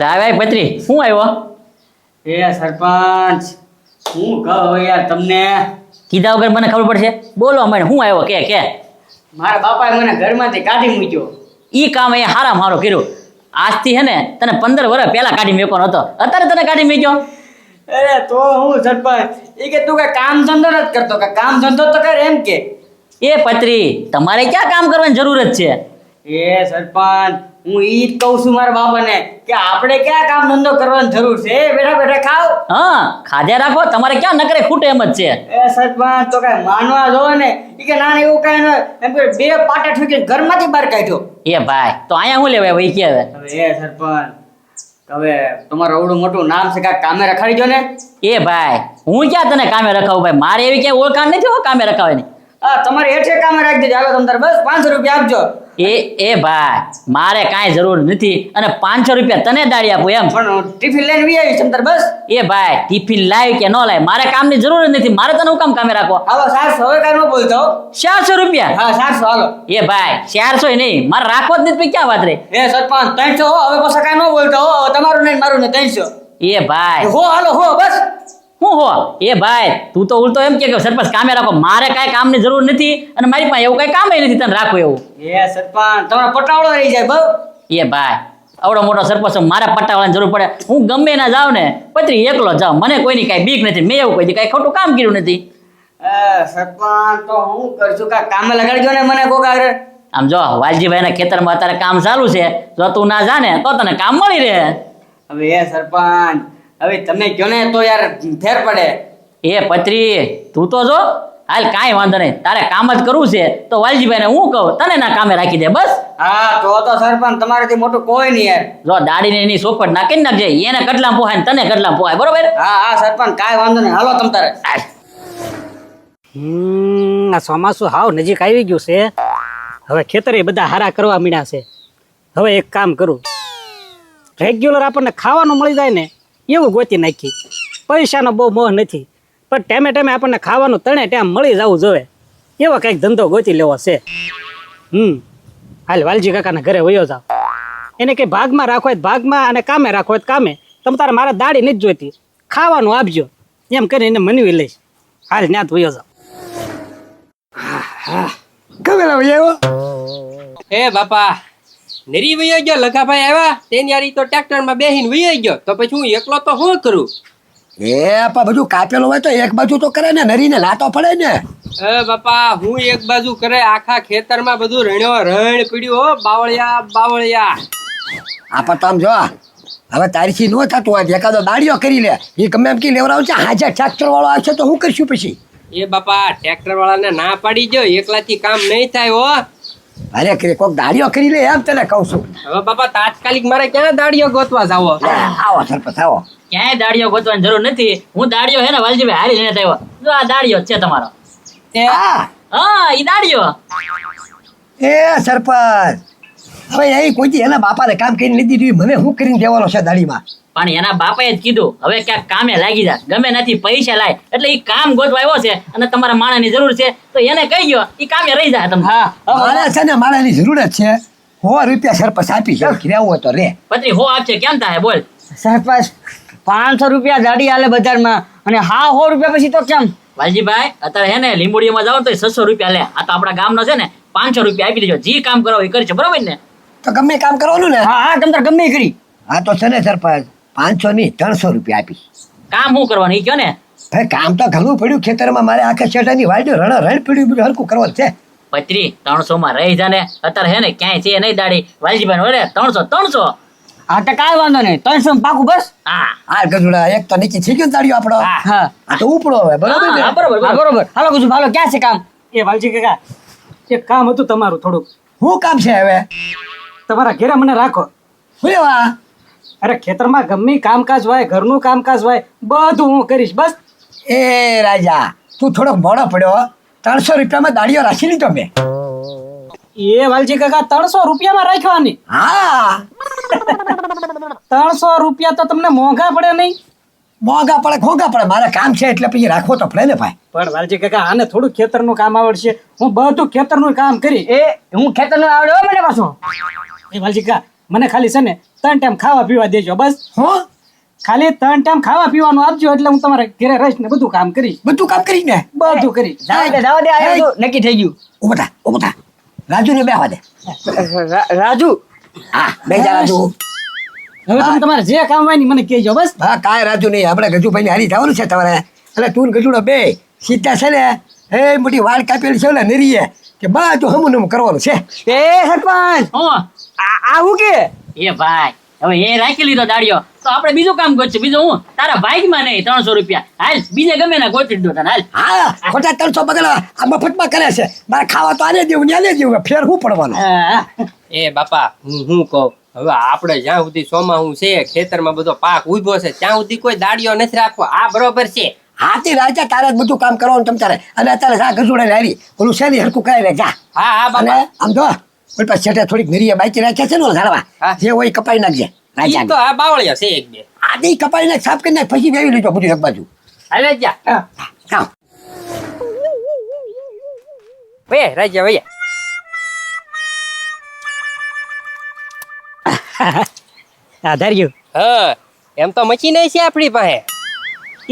લાવાય પત્રી શું આવ્યો? એ સરપંચ હું કહું યાર તમને, કીધા વગર મને ખબર પડશે? બોલો મને શું આવ્યો કે મારા બાપાએ મને ઘરમાંથી કાઢી મૂક્યો. ઈ કામ અહીંયા હારામાં હારો કર્યું. આજથી હે ને તને 15 વર્ષ પહેલા કાઢી મૂકવાનો હતો, અત્યારે તને કાઢી મૂક્યો. અરે તો હું સરપંચ એ કે તું કઈ કામ ધંધો નથી કરતો, કે કામ ધંધો તો કર એમ કે. એ પત્રી તમારે ક્યાં કામ કરવાની જરૂર જ છે? એ સરપંચ હું ઈ જ કહું છું મારા બાપાને કે આપણે ક્યાં કામ ધંધો કરવાની જરૂર છે, બેઠા બેઠા ખાવ. હા ખાધ્યા રાખો, તમારે ક્યાં નકરે ખૂટે એમ જ છે. એ સરપંચ તો કઈ માનવા જોવે ને, ઈ કે ના એવું કઈ ન એમ કે બે પાટા ઠોકીને ઘરમાંથી બહાર કાઢ્યો. એ ભાઈ તો અહીંયા શું લેવાય વહી કે હવે? હવે એ સરપંચ હવે તમારું અવડું મોટું નામ છે, કાંઈક કામે રખાડી દો ને. એ ભાઈ હું ક્યાં તને કામે રખાવું ભાઈ? મારે એવી ક્યાંય ઓળખાણ નથી હો કામે રખાવાની. હા તમારે હેઠે કામે રાખી દેજો. હાલો તમ તારે બસ 500 રૂપિયા આપજો. એ ભાઈ મારે કાંઈ જરૂર નથી, અને 500 રૂપિયા તને દાડી આપું એમ. પણ ટિફિન લઈને વી આવી તમ તારે બસ. એ ભાઈ ટિફિન લાવ કે ન લાવ મારે કામની જરૂર જ નથી. મારે તને હું કામ કામે રાખો? હાલો 700 હવે કાંઈ ન બોલતો. 400 રૂપિયા? હા 700 હાલો. એ ભાઈ 400 નહીં, મારે રાખવો જ નથી પછી ક્યાં વાત રે? એ સરપંચ 300 હો, હવે પાછા કાંઈ ન બોલતો હો. હવે તમારું નહીં મારું ને 300. એ ભાઈ હો હાલો હો બસ. હું હો? એ ભાઈ તું તો ઉલટો એમ કે સરપંચ કામે રાખો. મારે કાંઈ કામની જરૂર નથી, અને મારી પાસે એવું કાંઈ કામ નથી તને રાખવું એવું. એ સરપંચ તમારો પટાવડો રહી જાય બહુ. એ ભાઈ આવડો મોટો સરપંચ મારે પટ્ટાવાળાની જરૂર પડે? હું ગમે ના જાઉં ને પત્રી એકલો જાઉં, મને કોઈની કાંઈ બીક નથી. મેં એવું કોઈ કાંઈ ખોટું કામ કર્યું નથી. સરપંચ તો હું કરશું, કાંઈ કામે લગાડજો ને મને કોક આગળ. આમ જો વાલજીભાઈના ખેતરમાં અત્યારે કામ ચાલુ છે, જો તું ના જાને તો તને કામ મળી રહે. હવે એ સરપંચ હવે તમે કહો ને તો યાર ફેર પડે. એ પત્રી તું તો જો હાલ કાંઈ વાંધો નહીં, તારે કામ જ કરવું છે તો વાલજીભાઈને હું કહું તને ના કામે રાખી દે બસ. હા તો સરપંચ તમારાથી મોટું કોઈ નહીં યાર. જો દાડીને એની સોપટ નાખી નાખજે, એને કટલા પોહાય ને તને કટલા પોહાય, બરોબર? હા સરપંચ કાંઈ વાંધો નહીં. હાલો તમ તારે. આ ચોમાસું હાવ નજીક આવી ગયું છે. હવે ખેતરે બધા હારા કરવા મીડ્યા છે. હવે એક કામ કરું, રેગ્યુલર આપણને ખાવાનું મળી જાય ને એવું ગોતી નાખી. પૈસાનો બહુ મોહ નથી, પણ ટાઈમે ટાઈમે આપણને ખાવાનું તણે ટાઈમ મળી જવું જોઈએ એવો કંઈક ધંધો ગોતી લેવો છે. હાલ વાલજી કાકાના ઘરે વયો જાવ. એને કંઈ ભાગમાં રાખો હોય ભાગમાં, અને કામે રાખો હોય કામે. તમે તારે મારે દાડી નથી જોઈતી, ખાવાનું આપજો એમ કરીને એને મનવી લઈશ. હાલ ન્યાત વયો જાવ. એ બાપા નરી વયો ગયો, લખાભાઈ આવ્યા તેની યારી તો ટ્રેક્ટર માં બેહીને વયો ગયો, તો પછી હું એકલો તો શું કરું? પણ બધું કાપેલું હોય તો એક બાજુ તો કરે ને, નરીને લાતો પડે ને. એ બાપા હું એક બાજુ કરે, આખા ખેતરમાં બધું રણ્યો રણ પડ્યું હો. બાવળિયા આપા તો આમ જો હવે તારીથી ન થતું હોય એકાદો દાડીઓ કરી લે. એ ગમે એમ કે લેવડાવું છે, હાજર ટ્રેક્ટર વાળો આવશે તો હું કરશું પછી? એ બાપા ટ્રેક્ટર વાળાને ના પાડી ગયો, એકલાથી કામ નહીં થાય હો. અરે કે કોક દાડીઓ કરી લે એમ તને કહું છું. હવે બાપા તાત્કાલિક મારે ક્યાં દાડીઓ ગોતવા જાવો? આવો સરપંચ આવો. ક્યાંય દાડીઓ ગોતવાની જરૂર નથી. હું દાડીઓ હે ને વાલજીભાઈ હારી લઈને આવ્યો. જો આ દાડીઓ છે તમારો. હા ઈ દાડીઓ. એ સરપંચ હવે એ કોઈ એના બાપાને કામ કરીને લીધી દીધું, મને શું કરીને દેવાનો છે દાડીમાં? પણ એના બાપાએ જ કીધું હવે ક્યાંક કામે લાગી જા, ગમે નથી પૈસા લાય. એટલે ઈ કામ ગોતવા આવ્યો છે, અને તમારા માણસની જરૂર છે તો એને કહી ગયો ઈ કામે રહી જાય. તમે મારે છે ને માણસની જરૂર જ છે. 100 રૂપિયા સરપંચ આપી છે, રહેવું હોય તો રે. પત્રી હો આપશે કેમ થાય બોલ? સરપંચ 500 રૂપિયા દાડી હાલે બજારમાં, અને હા 100 રૂપિયા પછી તો કેમ? વાલજીભાઈ અત્યારે હે ને લીંબોડીમાં જાવ તો 600 રૂપિયા લે. આ તો આપણા ગામનો છે ને, 500 રૂપિયા આપી દેજો. જે કામ કરો એ કરશે, બરોબર ને? તો ગમે કામ કરવાનું ને. હા તમ તારે ગમે કરી. હા તો છે ને સરપંચ 500 નહીં 300 રૂપિયા આપી. કામ શું કરવાનું ઈ કયો ને? ભાઈ કામ તો ઘણું પડ્યું ખેતરમાં, મારે આખા શેઠાની વાડી રણ પડ્યું, બધું હરકું કરવાનું છે. પત્રી 300 માં રહી જા ને. અત્યારે હે ને ક્યાંય છે નહીં દાડી. વાલજીભાઈ ઓરે 300. હા તો કાંઈ વાંધો નહીં, 300 પાકું બસ. હા ગજુડા એક તો નીચે થઈ ગયો દાડીઓ આપણો. હા આ તો ઉપડો હવે, બરોબર ને? હા, બરોબર હા બરોબર. હાલો કુછ હાલો, ક્યાં છે કામ? એ વાલજી કાકા એક કામ હતું તમારું થોડુંક. શું કામ છે હવે? તમારા ઘરે મને રાખો. શું એવા? અરે ખેતરમાં ગમે કામકાજ હોય, ઘરનું કામકાજ હોય, બધું હું કરીશ બસ. એ રાજા તું થોડોક મોડો પડ્યો. 300 રૂપિયામાં દાડીઓ રાખી લીધો મેં. એ વાલજી કાકા 300 રૂપિયામાં રાખવાની? હા 300 રૂપિયા તો તમને મોંઘા પડે નહીં? મોંઘા પડે ખોંઘા પડે, મારે કામ છે એટલે પછી રાખવો તો પડે ને ભાઈ. પણ વાલજી કાકા આને થોડું ખેતરનું કામ આવડશે. હું બધું ખેતરનું કામ કરી. હું ખેતરનો આવડે હો મને પાછો. એ વાલજી કાકા મને ખાલી છે ને 3 ટાઈમ ખાવા પીવા દેજો બસ. હો ખાલી 3 ટાઈમ ખાવા પીવાનું આપજો એટલે હું તમારે ઘરે રહીશ ને બધું કામ કરીશ. બધું કામ કરીને બધું કરીશ. જાવા દે આયો તો નક્કી થઈ ગયું. ઉભા થા રાજુને બેહવા દે. રાજુ હા બે જા રાજુ. હવે તમે તમારે જે કામ હોય ને મને કહેજો બસ. હા કાંઈ રાજુ નહીં, આપણે ગજુભાઈ હારી જવાનું છે તમારે. એટલે તું ને ગજુડો બે સીધા છે ને એ મોટી વાળ કાપેલી છે ને નરીએ કે બધું હમું નમું કરવાનું છે. એ સરપંચ હું આ હું કે એ ભાઈ હવે એ રાખી લીધો દાડિયો તો આપણે બીજું કામ ગોતશું. બીજું હું તારા ભાગમાં નહીં 300 રૂપિયા હાલ બીજે ગમે ના ગોતી દો તને હાલ. હા ખોટા 300 બગલા આ મફતમાં કરે છે. મારે ખાવા તો આને દેવું ને આને દેવું, ફેર શું પડવાનું. હા. એ બાપા હું કહું હવે આપણે જ્યાં સુધી સોમાહું છે ખેતરમાં બધો પાક ઉભો છે ત્યાં સુધી કોઈ દાડિયો નથી રાખવો. આ બરોબર છે. હાથી રાજા તારે જ બધું કામ કરવાનું તમ તારે. અને અત્યારે જા ગજુડા ને હારી ઓલું છે ને હરકું કરાવી લે જા. હા હા અને બાપા આમ તો કોઈ પાસે છેટે થોડીક નરીએ બાકી રાખ્યા છે ને ઓલા ઝાડવા હા. જે હોય કપાઈ નાખજે ઈ તો રાજા. આ બાવળિયા છે એક બે. આદી કપાઈ નાખ સાફ કરી નાખ પછી વેવી લીધો બધું એક બાજુ. હાલે જા હા ભૈયા રાજા ભૈયા. હા ધાર્યું. હા એમ તો મચી નહીં છે આપણી પાસે.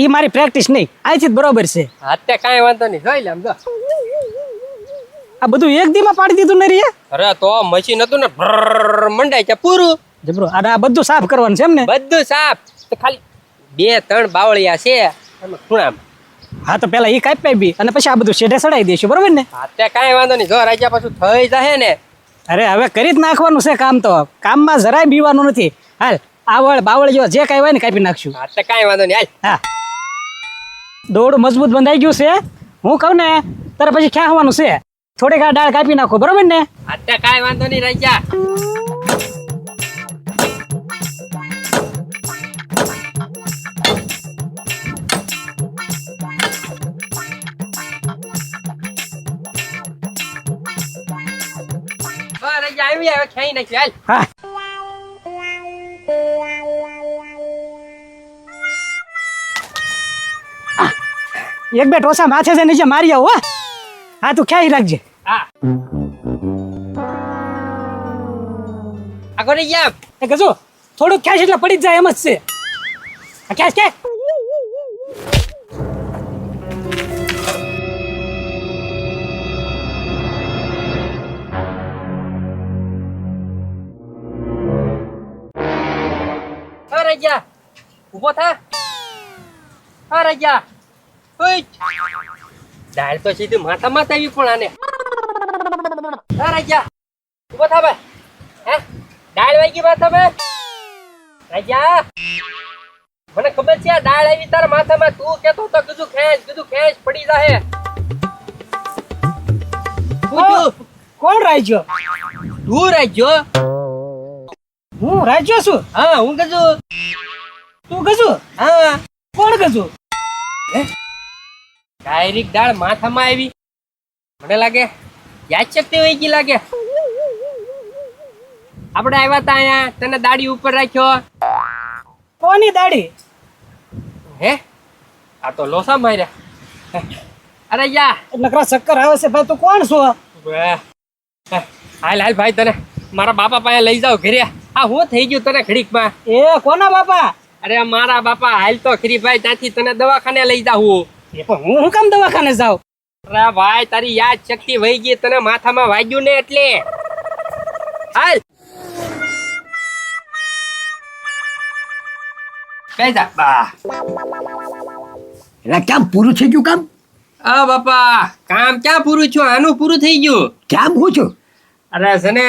ઈ મારી પ્રેક્ટિસ નહીં, અહીંથી જ બરોબર છે. હાથે કાંઈ વાંધો નહીં જોઈ લે આમ જો. આ બધું એક દીમાં પાડી દીધું ને રે. અરે તો મશીન હતું ને ભર મંડાય છે પૂરું. જબરો. અને આ બધું સાફ કરવાનું છે એમ ને? બધું સાફ. તો ખાલી 2-3 બાવળિયા છે આમાં ખૂણામાં. હા તો પેલા ઈ કાપી બી અને પછી આ બધું શેઢે સડાઈ દેશું બરોબર ને? હાથે કાંઈ વાંધો નહીં જો રાજા પાછું થઈ જાય ને. અરે હવે કરી જ નાખવાનું છે કામ તો. કામમાં જરાય બીવાનું નથી. હાલ આવળ બાવળ જેવા જે કાંઈ હોય ને કાપી નાખશું. હાથે કાંઈ વાંધો નહીં હાલ. હા દોડું મજબૂત બંધાઈ ગયું છે. હું કહું ને તારે પછી ક્યાં આવવાનું છે. થોડીક આ ડાળ કાપી નાખો બરોબર ને? હાથે કાંઈ વાંધો નહીં રાજા. બસ રાજા આવી હવે ખાઈ નાખ્યું હાલ. હા એક બે ટોસા માથે છે નીચે મારી આવો. હા તું ખ્યાલ રાખજે. હા આગળ જા. એ કજો થોડુંક ખ્યાલ એટલે પડી જ જાય એમ જ છે. આ ખ્યાલ કે હા રાજા ઊભો થા. હા રાજા ઓય દાળ તો સીધી માથામાં જ આવી પણ આને. હા રાજા ઊભો થા ભાઈ. હે દાળ વાગી માથામાં. રાજા મને ખબર છે આ દાળ આવી તારા માથામાં. તું કેતો તો કીધું ખેંચ પડી જાહે. કોણ રાજ્યો? તું રાજો. હું રાજ્યો છું. હા હું કીધું. તું ગજુ? હા કોણ ગજુ? ડાયરેક્ટ દાળ માથામાં આવી. મને લાગે યાદ શક્તિ વહી ગઈ લાગે. આપણે આવ્યા તા અહીંયા તને દાડી ઉપર રાખ્યો. કોની દાઢી? હે આ તો લોસા માર્યા. અરે યા નકરા ચક્કર આવે છે ભાઈ. તું કોણ છો? હાલ હાલ ભાઈ તને મારા બાપા પાસે લઈ જાવ ઘરે. આ હું થઈ ગયું તને ઘડીકમાં. એ કોના બાપા? અરે મારા બાપા હાલ તો ખરી ભાઈ ત્યાંથી તને દવાખાને લઈ જાઉં. એ પણ હું કામ દવાખાને જાઉં? અરે ભાઈ તારી યાદ શક્તિ વહી ગઈ. તને માથામાં વાગ્યું ને એટલે હાલ બેજા બા. એટલે કેમ પૂરું થઈ ગયું કામ? આ બાપા કામ ક્યાં પૂરું થયું? આનું પૂરું થઈ ગયું. કેમ હું છું? અરે છે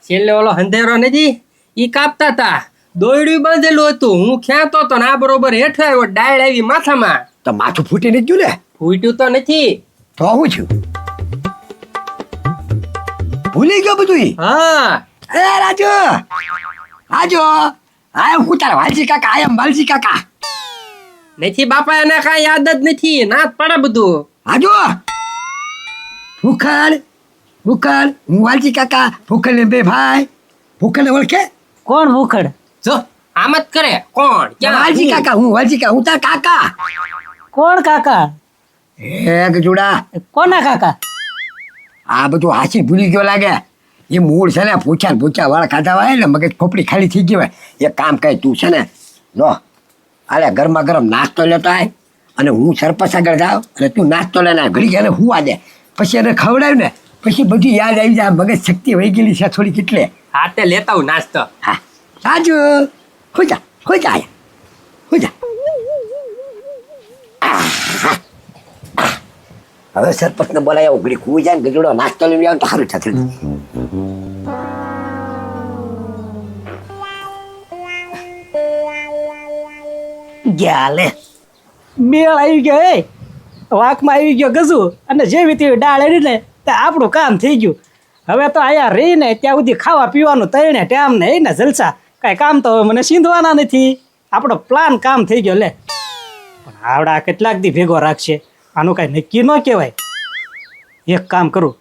છેલ્લે ઓલો અંધેરો નથી ઈ કાપતા તા. દોયડું બાંધેલું હતું. હું ખેંચતો તો ને આ બરોબર હેઠ આવ્યો. ડાળ આવી માથામાં. તો માથું ફૂટીને જ ગયું ને? ફૂટ્યું તો નથી. તો હું છું ભૂલી ગયો બધું. હા એ રાજુ રાજુ આ હું તારા વાલજી કાકા આયમ વાલજી કાકા. નથી બાપા એને કાંઈ યાદ જ નથી. ના જ પડે બધું. રાજુ ભૂખડ ભૂખડ હું વાલજી કાકા. ભૂખડ ને બે ભાઈ. ભૂખડ ને ઓળખે? કોણ ભૂખડ? જો આમ જ કરે. કોણ વાલજી કાકા. હું વાલજી કાકા. હું તારા કાકા. કોણ કાકા? એક જોડા કોના કાકા? આ બધું હાચી ભૂલી ગયો લાગે. એ મૂળ છે ને પૂછા વાળા ખાધા હોય ને મગજ ખોપડી ખાલી થઈ ગઈ હોય. એક કામ કરે તું છે ને જો અરે ગરમા ગરમ નાસ્તો લેતો આય અને હું સરપંચ આગળ જાઉં અને તું નાસ્તો લઈને આવ. ઘડી એને હુવા દે પછી એને ખવડાવ્યું ને પછી બધી યાદ આવી જાય. મગજ શક્તિ વહી ગયેલી છે થોડી કેટલે. હા તે લેતા હું નાસ્તો. હા સાજુ હુજા હુજા. હવે સરપંચને બોલાય ઘડી ખુઈ જાય ને ગજડો નાસ્તો લઈને આવ તો સારું થશે. લે મેળ આવી ગયો એ વાંકમાં આવી ગયો ગજુ અને જેવી તેવી ડાળ એડી ને તે આપણું કામ થઈ ગયું. હવે તો અહીંયા રહીને ત્યાં સુધી ખાવા પીવાનું તઈને ટાઈમ ને એને જલસા કાંઈ કામ તો હવે મને સીંધવાના નથી. આપણો પ્લાન કામ થઈ ગયો લે. પણ આવડા કેટલાક દી ભેગો રાખશે આનું કાંઈ નક્કી ન કહેવાય. એક કામ કરું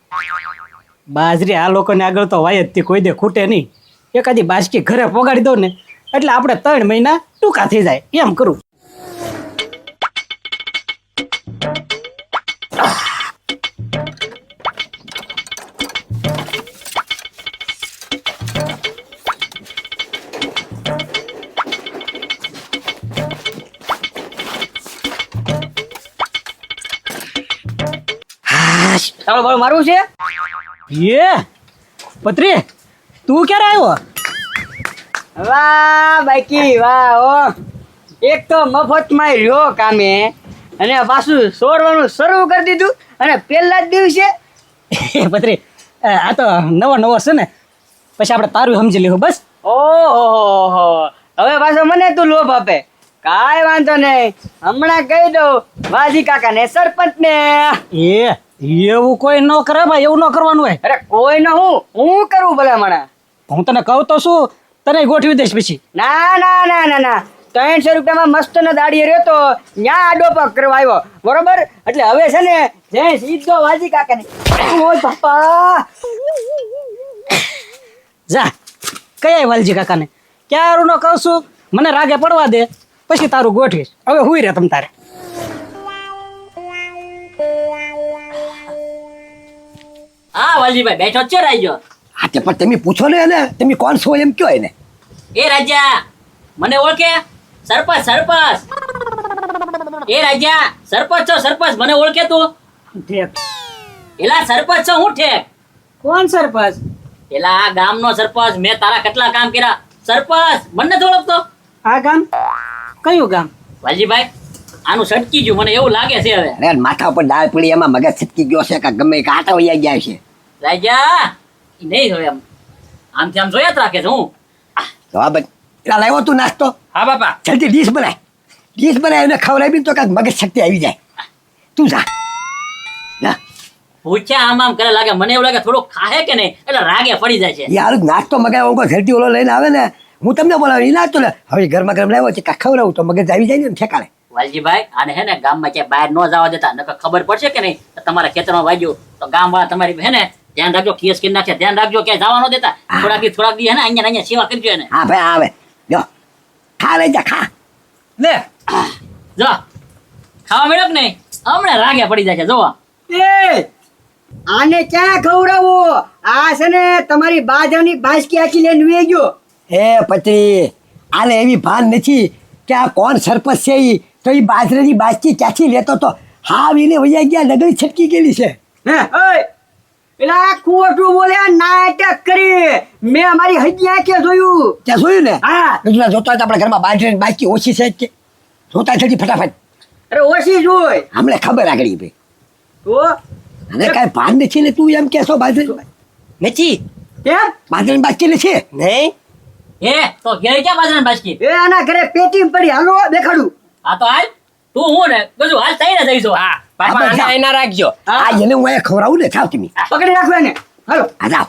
બાજરી આ લોકોને આગળ તો વાય જ કોઈ દે ખૂટે નહીં. એકાદી બાજકી ઘરે પોગાડી દઉં ને એટલે આપણે 3 મહિના ટૂંકા થઈ જાય એમ કરું. ચાલો બોલ મારવું છે. એ પત્રી તું ક્યારે આવ્યો? વાહ બાકી વાહ ઓ એક તો મફતમાં રહ્યો કામે અને પાછું સોરવાનું શરૂ કરી દીધું અને પહેલા જ દિવસે. એ પત્રી આ તો નવો છે ને પછી આપણે તારું સમજી લેવું બસ. ઓહો હવે પાછો મને તું લોભ આપે. કાંઈ વાંધો નહીં હમણાં કહી દઉં વાજી કાકા ને સરપંચ ને. એ એવું કોઈ ન કરે ભાઈ, એવું ન કરવાનું હોય. અરે કોઈ ન હું કરું ભલા મને. હું તને કહું તો શું તને ગોઠવી દઈશ પછી. ના ના ના ના ના 300 રૂપિયામાં મસ્ત ને દાડીએ રહ્યો તો ન્યા આડો પગ કરવા આવ્યો બરોબર. એટલે હવે છે ને જય સીધો વાજી કાકા ને. ઓય બાપા જા કયા વાલજી કાકાને ક્યારું ન કહું છું મને રાગે પડવા દે પછી તારું ગોઠવીશ. હવે હુઈ રે તમ તારે. હા વાલજીભાઈ બેઠો જ છે રાજો. હા તે પણ તમે પૂછો ને એને તમે કોણ છો એમ કયો એને. એ રાજા મને ઓળખે? સરપંચ એ રાજા સરપંચ છો સરપંચ મને ઓળખે તું? એલા સરપંચ છો હું ઠેક. કોણ સરપંચ? એલા આ ગામનો સરપંચ. મેં તારા કેટલા કામ કર્યા. સરપંચ મને નથી ઓળખતો? આ ગામ કયું ગામ? વાલજીભાઈ આનું સટકી ગયું મને એવું લાગે છે હવે. અરે માથા ઉપર દાળ પડી એમાં મગજ છટકી ગયો છે કે ગમે એ કાંટા વૈયા ગયા છે. રાજા ઈ નહીં જોય એમ આમથી આમ જોયા જ રાખે છે હું. જવાબ એટલે લાવ્યો તું નાસ્તો. હા બાપા. જલ્દી ડીશ બનાય એને ખવડાવી તો કાંઈક મગજ શક્તિ આવી જાય. તું જા પૂછ્યા આમ કરે લાગે મને એવું લાગે થોડુંક ખાહે કે નહીં એટલે રાગે પડી જાય છે. યાર નાસ્તો મગાવ્યો હું જલ્દી ઓલો લઈને આવે ને હું તમને બોલાવી એ નાસ્તો લે. હવે ગરમા ગરમ લાવ્યો છે કાંઈ ખવડાવું તો મગજ આવી જાય ને ઠેકાણે. વાલજીભાઈ આને હે ને ગામમાં ક્યાંય બહાર ન જવા દેતા નકર ખબર પડશે કે નહીં તો તમારા ખેતરમાં વાગ્યું તો ગામવાળા તમારી હે ને ધ્યાન રાખજો. કેસ કરી નાખશે. ધ્યાન રાખજો ક્યાંય જવા ન દેતા. થોડાક દી હે ને અહીંયા સેવા કરજો એને. હા ભાઈ આવે જો ખા લઈ જા ખા. લે જો ખાવા મળ્યો કે નહીં હમણાં રાગે પડી જાય છે જોવા. એ આને ક્યાં ખવડાવો? આ છે ને તમારી બાજાની બાસકી આખી લઈને વે ગયો. એ પત્રી આને એવી ભાન નથી કે આ કોણ સરપંચ છે ઈ તો એ બાજરાની બાજકી ક્યાંથી લેતો તો હાવ એને વૈયા ગયા નગરી છટકી ગયેલી છે. હે ઓય પેલા ખોટું બોલ્યા નાટક કરી. મેં અમારી હજી આંખે જોયું. ત્યાં જોયું ને હા એટલે જોતા આપણા ઘરમાં બાજરાની બાજકી ઓછી છે કે જોતા જલ્દી ફટાફટ. અરે ઓછી જોઈ હમણે ખબર આગળ ભાઈ તો અને કાંઈ ભાન નથી ને તું એમ કહેશો બાજરાની નથી કેમ બાજરાની બાજકી લે છે નહીં. હે તો ઘેર ક્યાં બાજરાની બાજકી? એ આના ઘરે પેટી પડી હાલો દેખાડું. આ તો હાલ તું હું ને બધું હાલ થઈને જઈશું. હા બાપા હા, આને એના રાખજો. આ એને હું અહીંયા ખવડાવું ને થાવ તમે પકડી રાખો એને હાલો. આ જાઓ.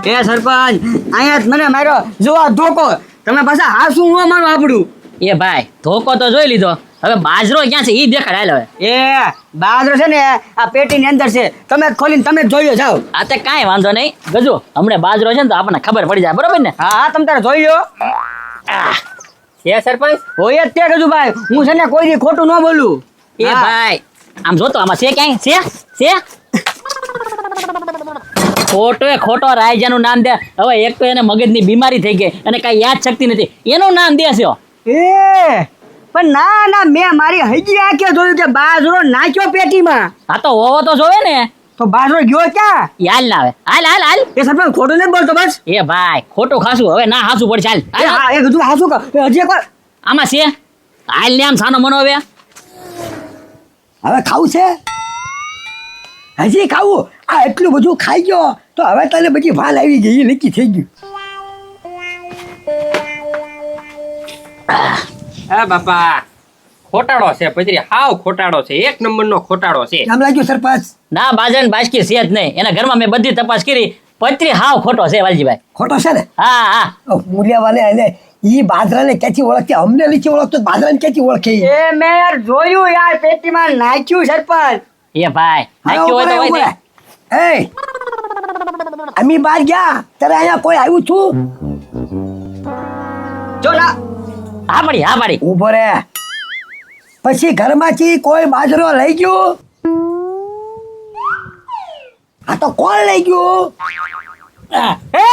એ સરપંચ અહીંયા જ મને માર્યો જો આ ધોકો. તમે પાછા હાસું ન મારો આપણું. એ ભાઈ ધોકો તો જોઈ લીધો હવે બાજરો ક્યાં છે ઈ દેખાડ હાલ હવે. એ બાજરો છે ને આ પેટીની અંદર છે. તમે જ ખોલીને તમે જ જોઈ લો જાઓ. આ તે કાંઈ વાંધો નહીં ગજુ હમણાં બાજરો છે ને તો આપણને ખબર પડી જાય બરોબર ને. હા હા તમે તારે જોઈ લો. છે સરપંચ. હોય જ તે કીધું ભાઈ હું છે ને કોઈ દી ખોટું ન બોલું. એ હા. ભાઈ આમ જોતો આમાં છે ક્યાંય છે ખોટો રાયજાનું નામ દે. હવે એક તો એને મગજની બીમારી થઈ ગઈ અને કાંઈ યાદ શક્તિ નથી, એનું નામ દેશો. એ પણ ના મેં મારી હજી આંખે જોયું કે બાજરો નાખ્યો પેટીમાં. આ તો હોવો તો જોવે ને. તો બાજરો ગયો ક્યાં? ઈ હાલ ના આવે, હાલ. એ સરપંચ ખોટું નથી બોલતો બસ. એ ભાઈ ખોટું ખાસું હવે ના હાસું પડશે. હાલ હાલ. એ કીધું હાસું કર હજી એકવાર. આમાં છે હાલ ને આમ સાનો મનો હવે. હવે ખાવું છે હજી ખાવું? આ એટલું બધું ખાઈ ગયો તો હવે તને બધી ભાન આવી ગઈ, નક્કી થઈ ગયું. હા બાપા ખોટાડો છે પતરી, હાવ ખોટાડો છે, એક નંબરનો ખોટાડો છે. કેમ લાગ્યું સરપંચ? ના બાજન બાજકી છે જ નહીં. એના ઘરમાં મેં બધી તપાસ કરી, પત્રી હાવ ખોટો છે વાલજીભાઈ. ખોટો છે ને? હા. મૂલ્યવાને એને ઈ બાજરાને ક્યાંથી ઓળખતી? અમને નથી ઓળખતો, બાજરાને ક્યાંથી ઓળખે ઈ? એ મેં યાર જોયું યાર પેટીમાં નાખ્યું સરપંચ. એ ભાઈ હા, નાખ્યું હોય તો હોય ને. એ અમે બહાર ગયા ત્યારે અહીંયા કોઈ આવ્યું છું? જો ના હા પાડી. ઊભો રે. પછી ઘરમાંથી કોઈ બાજરો લઈ ગયું? આ તો કોણ લઈ ગયું? હે